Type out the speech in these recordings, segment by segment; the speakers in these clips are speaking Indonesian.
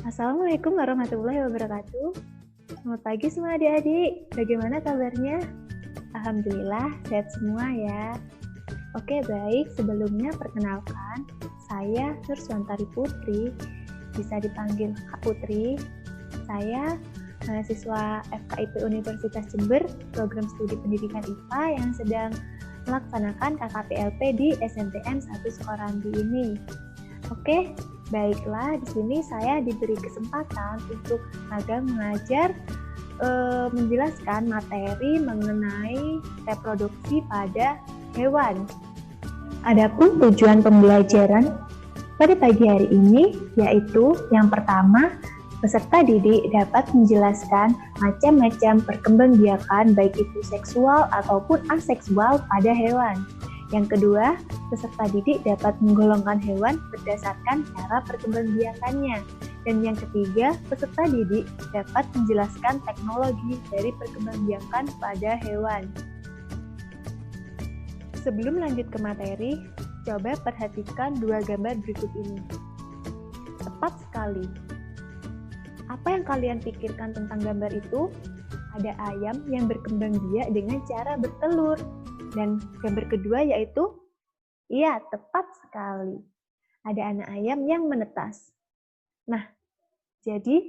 Assalamualaikum warahmatullahi wabarakatuh. Selamat pagi semua adik-adik. Bagaimana kabarnya? Alhamdulillah, sehat semua ya. Oke, baik. Sebelumnya perkenalkan, saya Nurswantari Putri, bisa dipanggil Kak Putri. Saya mahasiswa FKIP Universitas Jember, program studi pendidikan IPA yang sedang melaksanakan KKPLP di SNTN 1 Sukorambi ini. Oke, baiklah, di sini saya diberi kesempatan untuk magang mengajar menjelaskan materi mengenai reproduksi pada hewan. Adapun tujuan pembelajaran pada pagi hari ini yaitu yang pertama, peserta didik dapat menjelaskan macam-macam perkembangbiakan baik itu seksual ataupun aseksual pada hewan. Yang kedua, peserta didik dapat menggolongkan hewan berdasarkan cara perkembangbiakannya. Dan yang ketiga, peserta didik dapat menjelaskan teknologi dari perkembangbiakan pada hewan. Sebelum lanjut ke materi, coba perhatikan dua gambar berikut ini. Tepat sekali. Apa yang kalian pikirkan tentang gambar itu? Ada ayam yang berkembang biak dengan cara bertelur. Dan gambar kedua yaitu, iya, tepat sekali. Ada anak ayam yang menetas. Nah, jadi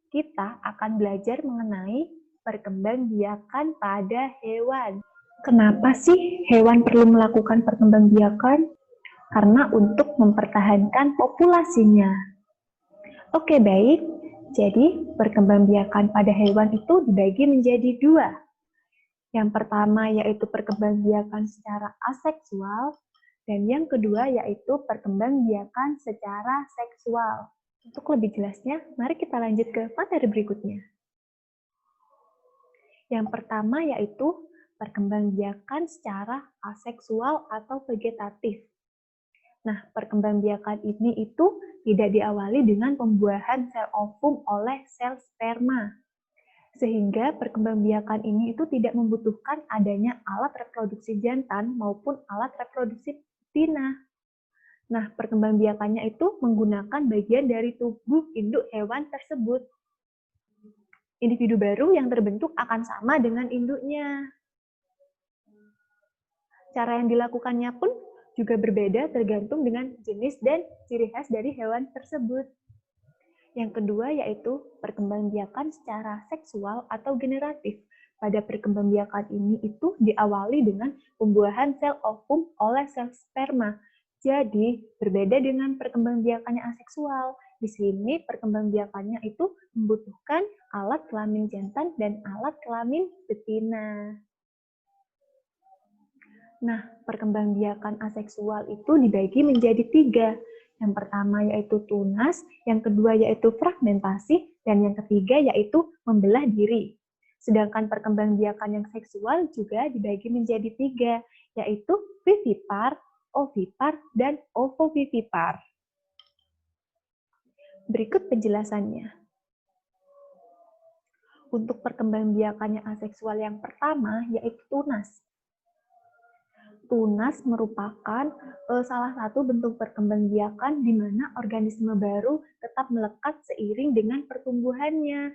kita akan belajar mengenai perkembangbiakan pada hewan. Kenapa sih hewan perlu melakukan perkembangbiakan? Karena untuk mempertahankan populasinya. Oke, baik. Jadi, perkembangbiakan pada hewan itu dibagi menjadi dua. Yang pertama yaitu perkembangbiakan secara aseksual, dan yang kedua yaitu perkembangbiakan secara seksual. Untuk lebih jelasnya, mari kita lanjut ke materi berikutnya. Yang pertama yaitu perkembangbiakan secara aseksual atau vegetatif. Nah, perkembangbiakan ini itu tidak diawali dengan pembuahan sel ovum oleh sel sperma. Sehingga perkembangbiakan ini itu tidak membutuhkan adanya alat reproduksi jantan maupun alat reproduksi betina. Nah, perkembangbiakannya itu menggunakan bagian dari tubuh induk hewan tersebut. Individu baru yang terbentuk akan sama dengan induknya. Cara yang dilakukannya pun juga berbeda tergantung dengan jenis dan ciri khas dari hewan tersebut. Yang kedua yaitu perkembangbiakan secara seksual atau generatif. Pada perkembangbiakan ini itu diawali dengan pembuahan sel ovum oleh sel sperma. Jadi, berbeda dengan perkembangbiakannya aseksual. Di sini perkembangbiakannya itu membutuhkan alat kelamin jantan dan alat kelamin betina. Nah, perkembangbiakan aseksual itu dibagi menjadi tiga. Yang pertama yaitu tunas, yang kedua yaitu fragmentasi, dan yang ketiga yaitu membelah diri. Sedangkan perkembangbiakan yang seksual juga dibagi menjadi tiga, yaitu vivipar, ovipar, dan ovovivipar. Berikut penjelasannya. Untuk perkembangbiakannya aseksual yang pertama yaitu tunas. Tunas merupakan salah satu bentuk perkembangbiakan di mana organisme baru tetap melekat seiring dengan pertumbuhannya.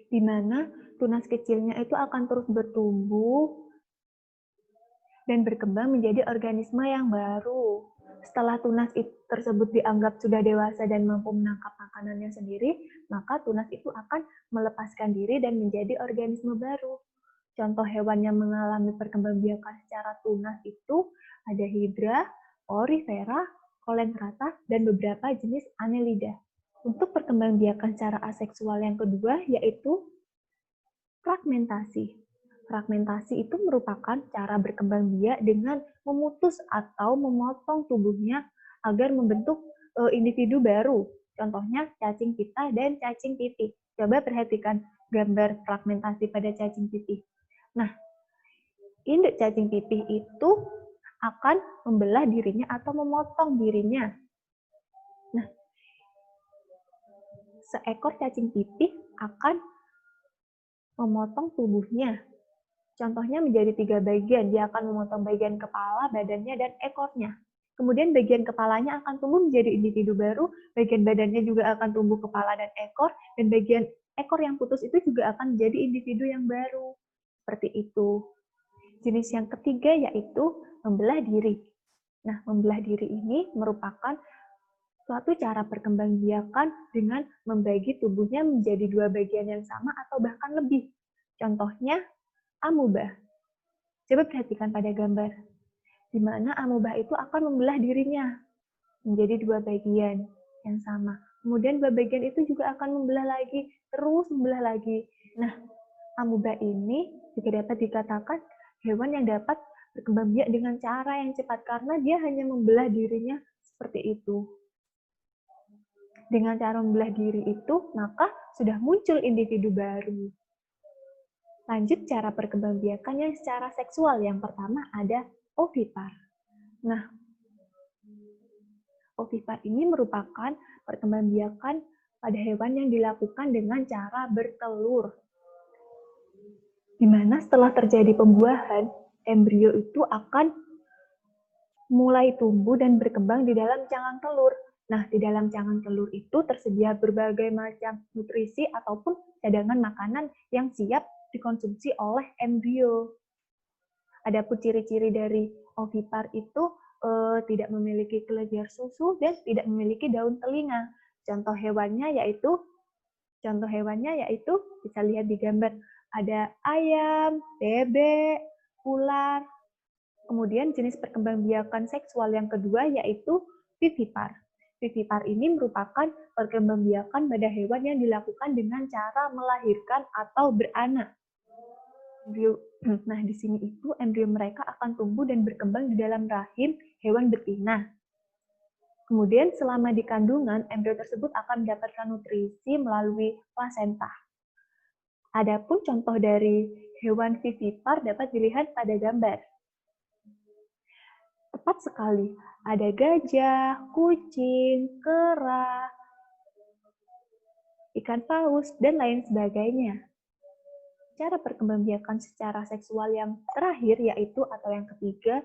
Di mana tunas kecilnya itu akan terus bertumbuh dan berkembang menjadi organisme yang baru. Setelah tunas tersebut dianggap sudah dewasa dan mampu menangkap makanannya sendiri, maka tunas itu akan melepaskan diri dan menjadi organisme baru. Contoh hewan yang mengalami perkembangbiakan secara tunas itu ada hidra, orifera, kolentrata, dan beberapa jenis annelida. Untuk perkembangbiakan secara aseksual yang kedua yaitu fragmentasi. Fragmentasi itu merupakan cara berkembangbiak dengan memutus atau memotong tubuhnya agar membentuk individu baru. Contohnya cacing pita dan cacing pipih. Coba perhatikan gambar fragmentasi pada cacing pipih. Nah, induk cacing pipih itu akan membelah dirinya atau memotong dirinya. Nah, seekor cacing pipih akan memotong tubuhnya. Contohnya menjadi 3 bagian. Dia akan memotong bagian kepala, badannya, dan ekornya. Kemudian bagian kepalanya akan tumbuh menjadi individu baru, bagian badannya juga akan tumbuh kepala dan ekor, dan bagian ekor yang putus itu juga akan menjadi individu yang baru. Seperti itu. Jenis yang ketiga yaitu membelah diri. Nah, membelah diri ini merupakan suatu cara perkembangbiakan dengan membagi tubuhnya menjadi dua bagian yang sama atau bahkan lebih. Contohnya, amuba. Coba perhatikan pada gambar, di mana amubah itu akan membelah dirinya menjadi dua bagian yang sama. Kemudian dua bagian itu juga akan membelah lagi, terus membelah lagi. Nah, amubah ini juga dapat dikatakan hewan yang dapat berkembang biak dengan cara yang cepat karena dia hanya membelah dirinya seperti itu. Dengan cara membelah diri itu, maka sudah muncul individu baru. Lanjut cara perkembangbiakannya secara seksual. Yang pertama ada ovipar. Nah, ovipar ini merupakan perkembangbiakan pada hewan yang dilakukan dengan cara bertelur. Di mana setelah terjadi pembuahan, embrio itu akan mulai tumbuh dan berkembang di dalam cangkang telur. Nah, di dalam cangkang telur itu tersedia berbagai macam nutrisi ataupun cadangan makanan yang siap dikonsumsi oleh embrio. Adapun ciri-ciri dari ovipar itu tidak memiliki kelenjar susu dan tidak memiliki daun telinga. Contoh hewannya yaitu bisa lihat di gambar, ada ayam, bebek, ular. Kemudian jenis perkembangbiakan seksual yang kedua yaitu vivipar. Vivipar ini merupakan perkembangbiakan pada hewan yang dilakukan dengan cara melahirkan atau beranak. Nah, di sini itu embrio mereka akan tumbuh dan berkembang di dalam rahim hewan betina. Kemudian selama di kandungan, embrio tersebut akan mendapatkan nutrisi melalui plasenta. Adapun contoh dari hewan vivipar dapat dilihat pada gambar. Tepat sekali, ada gajah, kucing, kera, ikan paus, dan lain sebagainya. Cara perkembangbiakan secara seksual yang terakhir yaitu atau yang ketiga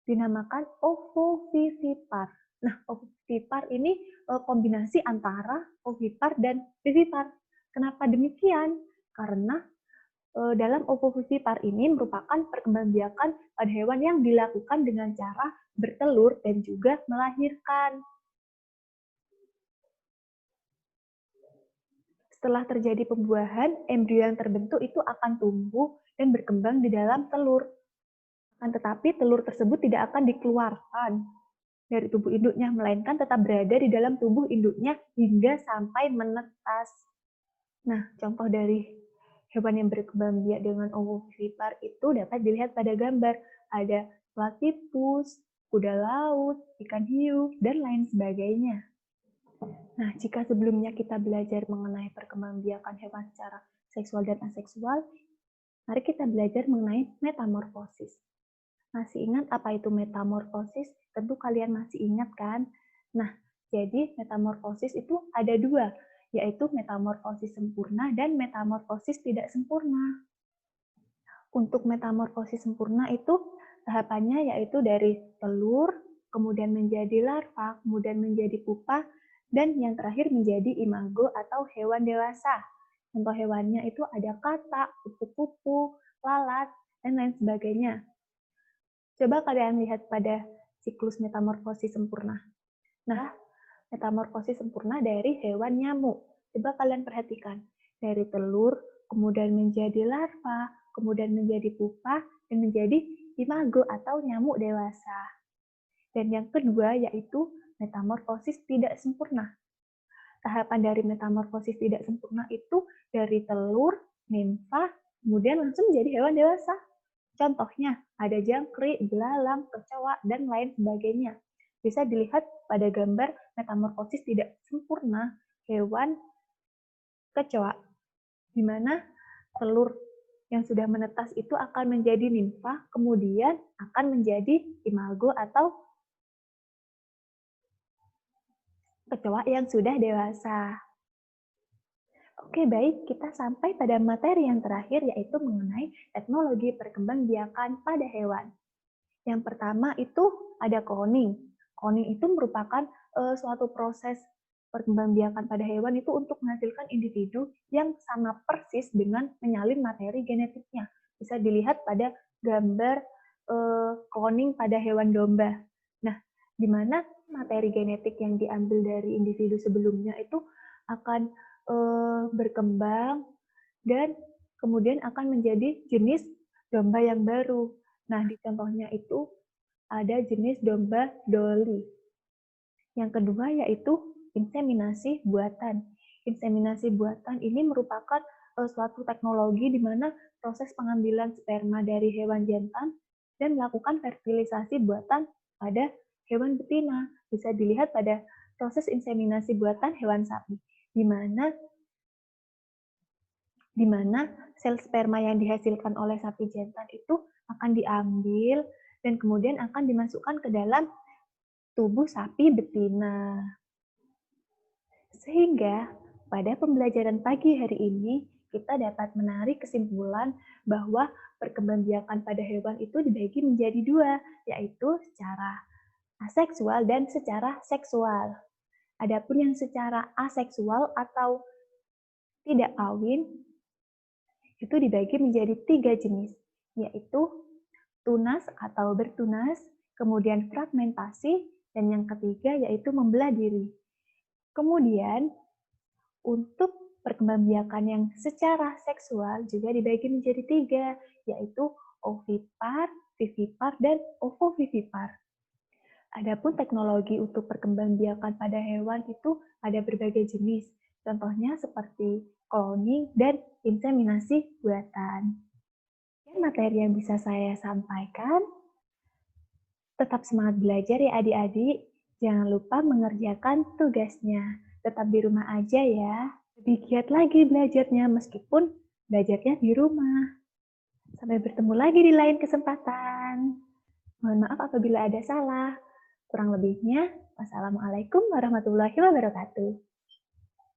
dinamakan ovovivipar. Nah, ovovivipar ini kombinasi antara ovipar dan vivipar. Kenapa demikian? Karena dalam ovovivipar ini merupakan perkembangbiakan pada hewan yang dilakukan dengan cara bertelur dan juga melahirkan. Setelah terjadi pembuahan, embrio yang terbentuk itu akan tumbuh dan berkembang di dalam telur. Akan tetapi telur tersebut tidak akan dikeluarkan dari tubuh induknya, melainkan tetap berada di dalam tubuh induknya hingga sampai menetas. Nah, contoh dari hewan yang berkembang biak dengan ovovivipar itu dapat dilihat pada gambar. Ada platypus, kuda laut, ikan hiu, dan lain sebagainya. Nah, jika sebelumnya kita belajar mengenai perkembangbiakan hewan secara seksual dan aseksual, mari kita belajar mengenai metamorfosis. Masih ingat apa itu metamorfosis? Tentu kalian masih ingat kan? Nah, jadi metamorfosis itu ada dua, yaitu metamorfosis sempurna dan metamorfosis tidak sempurna. Untuk metamorfosis sempurna itu tahapannya yaitu dari telur, kemudian menjadi larva, kemudian menjadi pupa, dan yang terakhir menjadi imago atau hewan dewasa. Contoh hewannya itu ada katak, kupu-kupu, lalat, dan lain sebagainya. Coba kalian lihat pada siklus metamorfosis sempurna. Nah, metamorfosis sempurna dari hewan nyamuk. Coba kalian perhatikan. Dari telur, kemudian menjadi larva, kemudian menjadi pupa, dan menjadi imago atau nyamuk dewasa. Dan yang kedua yaitu metamorfosis tidak sempurna. Tahapan dari metamorfosis tidak sempurna itu dari telur, nimfa, kemudian langsung menjadi hewan dewasa. Contohnya, ada jangkrik, belalang, kecoa, dan lain sebagainya. Bisa dilihat pada gambar metamorfosis tidak sempurna hewan kecoa, di mana telur yang sudah menetas itu akan menjadi nimfa, kemudian akan menjadi imago atau kecoa yang sudah dewasa. Oke, baik, kita sampai pada materi yang terakhir, yaitu mengenai teknologi perkembangbiakan pada hewan. Yang pertama itu ada cloning. Cloning itu merupakan suatu proses perkembangbiakan pada hewan itu untuk menghasilkan individu yang sama persis dengan menyalin materi genetiknya. Bisa dilihat pada gambar cloning pada hewan domba. Nah, di mana materi genetik yang diambil dari individu sebelumnya itu akan berkembang dan kemudian akan menjadi jenis domba yang baru. Nah, di contohnya itu ada jenis domba Dolly. Yang kedua yaitu inseminasi buatan. Inseminasi buatan ini merupakan suatu teknologi di mana proses pengambilan sperma dari hewan jantan dan melakukan fertilisasi buatan pada hewan betina. Bisa dilihat pada proses inseminasi buatan hewan sapi, di mana sel sperma yang dihasilkan oleh sapi jantan itu akan diambil dan kemudian akan dimasukkan ke dalam tubuh sapi betina. Sehingga pada pembelajaran pagi hari ini kita dapat menarik kesimpulan bahwa perkembangbiakan pada hewan itu dibagi menjadi dua, yaitu secara aseksual dan secara seksual. Adapun yang secara aseksual atau tidak kawin itu dibagi menjadi 3 jenis, yaitu tunas atau bertunas, kemudian fragmentasi, dan yang ketiga yaitu membelah diri. Kemudian, untuk perkembangbiakan yang secara seksual juga dibagi menjadi 3, yaitu ovipar, vivipar, dan ovovivipar. Adapun teknologi untuk perkembangbiakan pada hewan itu ada berbagai jenis, contohnya seperti cloning dan inseminasi buatan. Materi yang bisa saya sampaikan. Tetap semangat belajar ya adik-adik. Jangan lupa mengerjakan tugasnya. Tetap di rumah aja ya. Lebih giat lagi belajarnya meskipun belajarnya di rumah. Sampai bertemu lagi di lain kesempatan. Mohon maaf apabila ada salah. Kurang lebihnya, wassalamualaikum warahmatullahi wabarakatuh.